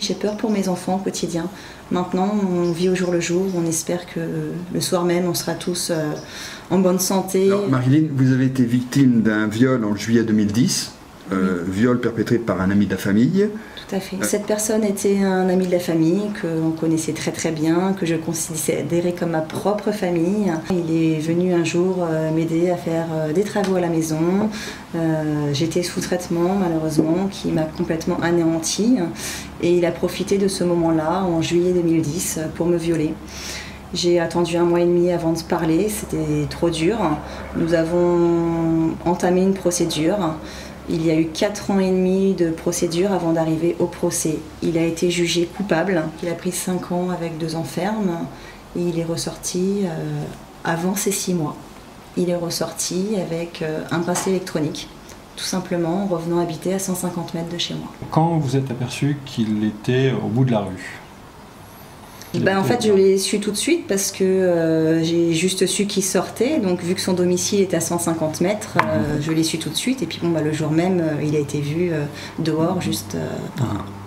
J'ai peur pour mes enfants au quotidien. Maintenant, on vit au jour le jour. On espère que le soir même, on sera tous en bonne santé. Alors, Marilyn, vous avez été victime d'un viol en juillet 2010. Oui. Viol perpétré par un ami de la famille. Tout à fait. Cette personne était un ami de la famille qu'on connaissait très très bien, que je considérais comme ma propre famille. Il est venu un jour m'aider à faire des travaux à la maison. J'étais sous traitement malheureusement qui m'a complètement anéantie et il a profité de ce moment-là en juillet 2010 pour me violer. J'ai attendu 1 mois et demi avant de parler, c'était trop dur. Nous avons entamé une procédure. Il y a eu 4 ans et demi de procédure avant d'arriver au procès. Il a été jugé coupable. Il a pris 5 ans avec 2 ans ferme et il est ressorti avant ces 6 mois. Il est ressorti avec un bracelet électronique, tout simplement en revenant habiter à 150 mètres de chez moi. Quand vous êtes aperçu qu'il était au bout de la rue? En fait, je l'ai su tout de suite parce que j'ai juste su qu'il sortait. Donc, vu que son domicile est à 150 mètres, je l'ai su tout de suite. Et puis, le jour même, il a été vu dehors, juste,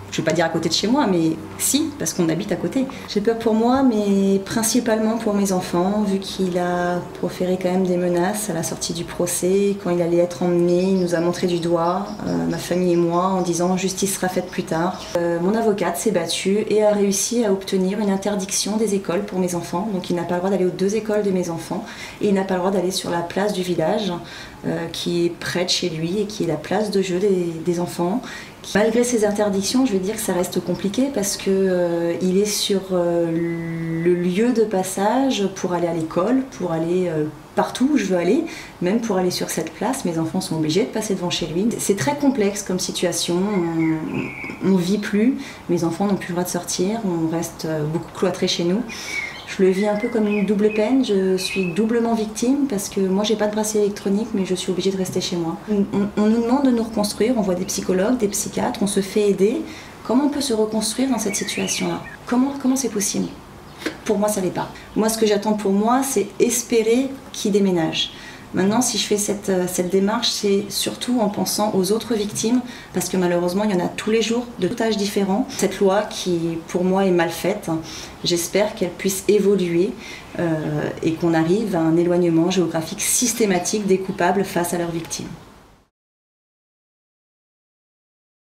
je ne vais pas dire à côté de chez moi, mais si, parce qu'on habite à côté. J'ai peur pour moi, mais principalement pour mes enfants, vu qu'il a proféré quand même des menaces à la sortie du procès. Quand il allait être emmené, il nous a montré du doigt, ma famille et moi, en disant « justice sera faite plus tard ». Mon avocate s'est battue et a réussi à obtenir une interdiction des écoles pour mes enfants. Donc il n'a pas le droit d'aller aux 2 écoles de mes enfants et il n'a pas le droit d'aller sur la place du village qui est près de chez lui et qui est la place de jeu des enfants. Malgré ces interdictions, je vais dire que ça reste compliqué parce que il est sur le lieu de passage pour aller à l'école, pour aller partout où je veux aller, même pour aller sur cette place. Mes enfants sont obligés de passer devant chez lui. C'est très complexe comme situation, on ne vit plus, mes enfants n'ont plus le droit de sortir, on reste beaucoup cloîtrés chez nous. Je le vis un peu comme une double peine, je suis doublement victime parce que moi j'ai pas de bracelet électronique mais je suis obligée de rester chez moi. On nous demande de nous reconstruire, on voit des psychologues, des psychiatres, on se fait aider. Comment on peut se reconstruire dans cette situation-là? Comment c'est possible? Pour moi ça l'est pas. Moi ce que j'attends pour moi c'est espérer qu'il déménage. Maintenant, si je fais cette démarche, c'est surtout en pensant aux autres victimes, parce que malheureusement, il y en a tous les jours de tout âge différents. Cette loi qui, pour moi, est mal faite, j'espère qu'elle puisse évoluer et qu'on arrive à un éloignement géographique systématique des coupables face à leurs victimes.